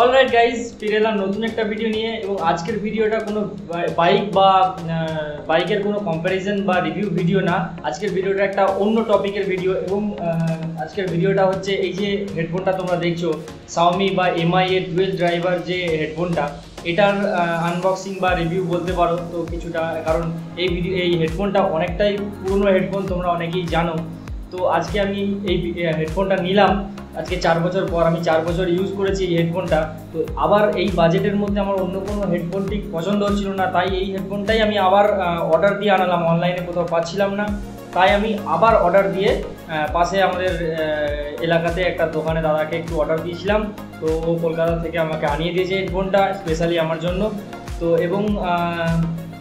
Alright guys, ফিরে এলাম নতুন একটা ভিডিও নিয়ে। এবং আজকের ভিডিওটা কোনো বাইক বা বাইকের কোনো কম্প্যারিজন বা রিভিউ ভিডিও না। আজকের ভিডিওটা একটা অন্য টপিকের ভিডিও। এবং আজকের ভিডিওটা হচ্ছে এই যে হেডফোনটা তোমরা দেখছো, Xiaomi বা MI এর ডুয়েল ড্রাইভার যে হেডফোনটা, এটার আনবক্সিং বা রিভিউ বলতে পারো তো কিছুটা। কারণ এই হেডফোনটা অনেকটাই পুরনো হেডফোন, তোমরা অনেকেই জানো। তো আজকে আমি এই হেডফোনটা নিলাম আজকে 4 বছর পর। আমি 4 বছর ইউজ করেছি এই হেডফোনটা। তো আবার এই বাজেটের মধ্যে আমার অন্য কোনো হেডফোন ঠিক পছন্দ হচ্ছিল না, তাই এই হেডফোনটাই আমি আবার অর্ডার দিয়ে আনালাম। অনলাইনে কোথাও পাচ্ছিলাম না, তাই আমি আবার অর্ডার দিয়ে পাশে আমাদের এলাকাতে একটা দোকানে দাদাকে একটু অর্ডার দিয়েছিলাম। তো ও কলকাতা থেকে আমাকে আনিয়ে দিয়েছে হেডফোনটা স্পেশালি আমার জন্য। তো এবং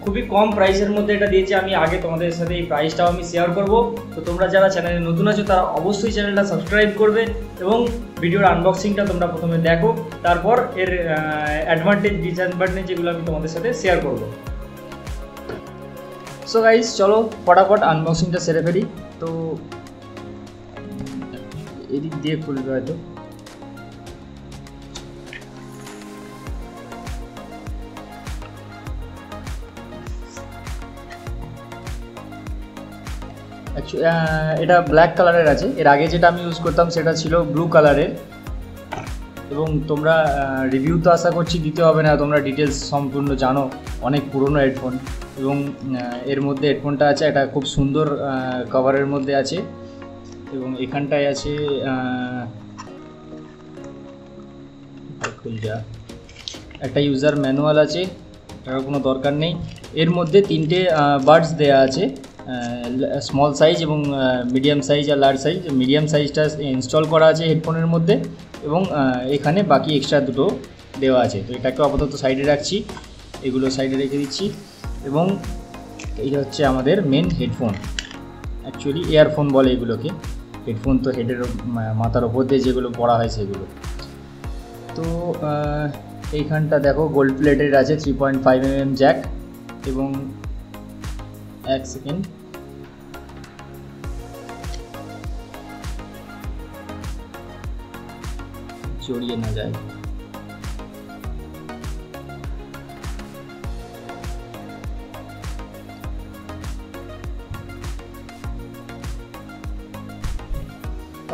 খুবই কম প্রাইসের মধ্যে এটা দিয়েছে। আমি আগে তোমাদের সাথে এই প্রাইসটাও আমি শেয়ার করব। তো তোমরা যারা চ্যানেলে নতুন আছো তারা অবশ্যই চ্যানেলটা সাবস্ক্রাইব করবে এবং ভিডিওর আনবক্সিংটা তোমরা প্রথমে দেখো, তারপর এর অ্যাডভান্টেজ ডিসঅ্যাডভান্টেজ এগুলো আমি তোমাদের সাথে শেয়ার করব। সো গাইস, চলো ফটাফট আনবক্সিংটা সেরে ফেলি। তো এদিক দিয়ে খুলবে হয়তো। এটা ব্ল্যাক কালারের আছে। এর আগে যেটা আমি ইউজ করতাম সেটা ছিল ব্লু কালারের। এবং তোমরা রিভিউ তো আশা করছি দিতে হবে না, তোমরা ডিটেলস সম্পূর্ণ জানো। অনেক পুরনো হেডফোন এবং এর মধ্যে হেডফোনটা আছে একটা খুব সুন্দর কভারের মধ্যে আছে। এবং এখানটায় আছে একটা ইউজার ম্যানুয়াল আছে, এটার কোনো দরকার নেই। এর মধ্যে 3টে বাডস দেয়া আছে, স্মল সাইজ এবং মিডিয়াম সাইজ আর লার্জ সাইজ। মিডিয়াম সাইজটা ইনস্টল করা আছে হেডফোনের মধ্যে এবং এখানে বাকি এক্সট্রা দুটো দেওয়া আছে। তো এটাকে আপাতত সাইডে রাখছি, এগুলো সাইডে রেখে দিচ্ছি। এবং এই হচ্ছে আমাদের মেন হেডফোন। অ্যাকচুয়ালি ইয়ারফোন বলে এগুলোকে, হেডফোন তো হেডের মাথার ওপর দিয়ে যেগুলো পড়া হয় সেগুলো। তো এইখানটা দেখো গোল্ড প্লেটেড আছে, 3.5 mm জ্যাক। এবং এক সেকেন্ড, জড়িয়ে না যায়।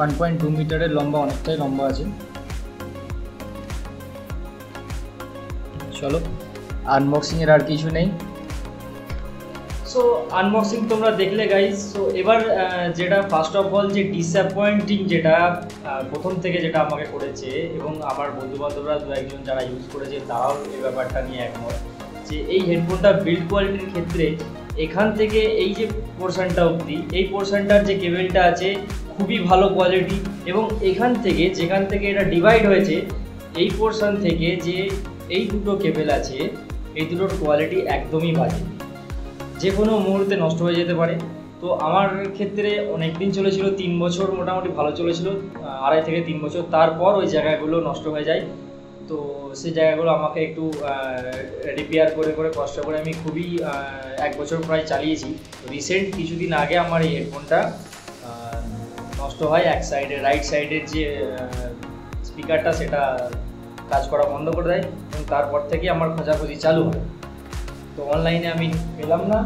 1.2 মিটারের লম্বা, অনেকটাই লম্বা আছে। চলো, আনবক্সিংয়ের আর কিছু নেই। সো আনবক্সিং তোমরা দেখলে গাইজ। সো এবার যেটা ফার্স্ট অফ অল যে ডিসঅ্যাপয়েন্টিং যেটা প্রথম থেকে যেটা আমাকে করেছে, এবং আমার বন্ধুবান্ধবরা দু একজন যারা ইউজ করেছে তারাও এই ব্যাপারটা নিয়ে একমত, যে এই হেডফোনটা বিল্ড কোয়ালিটির ক্ষেত্রে এখান থেকে এই যে পোর্শনটা অবধি, এই পোর্শনটার যে কেবেলটা আছে খুবই ভালো কোয়ালিটি। এবং এখান থেকে যেখান থেকে এটা ডিভাইড হয়েছে, এই পোর্শন থেকে যে এই দুটো কেবেল আছে, এই দুটোর কোয়ালিটি একদমই বাজে, যে কোনো মুহূর্তে নষ্ট হয়ে যেতে পারে। তো আমার ক্ষেত্রে অনেক দিন চলেছিল, 3 বছর মোটামুটি ভালো চলেছিল, 2.5 থেকে 3 বছর। তারপর ওই জায়গাগুলো নষ্ট হয়ে যায়। তো সেই জায়গাগুলো আমাকে একটু রিপেয়ার করে করে কষ্ট করে আমি খুবই 1 বছর প্রায় চালিয়েছি। রিসেন্ট কিছুদিন আগে আমার এই হেডফোনটা নষ্ট হয়। এক সাইডে, রাইট সাইডের যে স্পিকারটা সেটা কাজ করা বন্ধ করে দেয় এবং তারপর থেকে আমার খোঁজাখুঁজি চালু হয়। তো অনলাইনে আমি পেলাম না,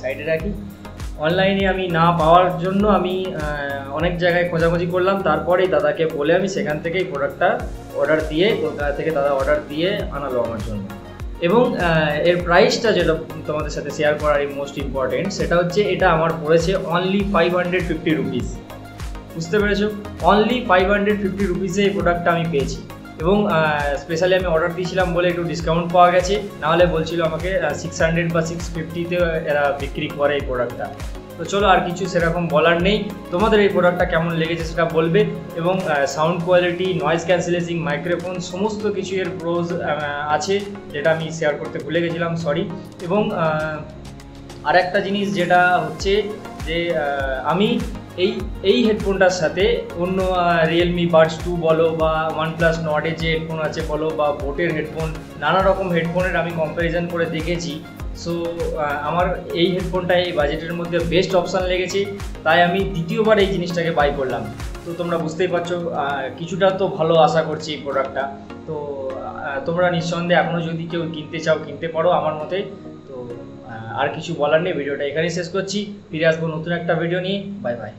সাইডে রাখি। অনলাইনে আমি না পাওয়ার জন্য আমি অনেক জায়গায় খোঁজাখুঁজি করলাম। তারপরে দাদাকে বলে আমি সেখান থেকেই প্রোডাক্টটা অর্ডার দিয়ে, কলকাতা থেকে দাদা অর্ডার দিয়ে আনালো আমার জন্য। এবং এর প্রাইসটা যেটা তোমাদের সাথে শেয়ার করার মোস্ট ইম্পর্টেন্ট, সেটা হচ্ছে এটা আমার পড়েছে অনলি 550 রুপিস। বুঝতে পেরেছো? অনলি 550 রুপিসে এই প্রোডাক্টটা আমি পেয়েছি। এবং স্পেশালি আমি অর্ডার দিয়েছিলাম বলে একটু ডিসকাউন্ট পাওয়া গেছে, নাহলে বলছিল আমাকে 600 বা 650-তে এরা বিক্রি করে এই প্রোডাক্টটা। তো চলো, আর কিছু সেরকম বলার নেই। তোমাদের এই প্রোডাক্টটা কেমন লেগেছে সেটা বলবে। এবং sound quality, noise cancellation, microphone, সমস্ত কিছু এর প্রোজ আছে, যেটা আমি শেয়ার করতে ভুলে গেছিলাম, সরি। এবং আর একটা জিনিস যেটা হচ্ছে যে আমি এই হেডফোনটার সাথে অন্য রিয়েলমি বাডস 2 বলো বা OnePlus নটের যে হেডফোন আছে বলো বা বোটের হেডফোন, নানা রকম হেডফোনের আমি কম্প্যারিজন করে দেখেছি। সো আমার এই হেডফোনটা এই বাজেটের মধ্যে বেস্ট অপশান লেগেছে, তাই আমি দ্বিতীয়বার এই জিনিসটাকে বাই করলাম। তো তোমরা বুঝতেই পারছো কিছুটা তো ভালো আশা করছি এই প্রোডাক্টটা। তো তোমরা নিঃসন্দেহে এখনও যদি কেউ কিনতে চাও কিনতে পারো আমার মতে। তো আর কিছু বলার নেই, ভিডিওটা এখানেই শেষ করছি। ফিরে আসবো নতুন একটা ভিডিও নিয়ে। Bye bye.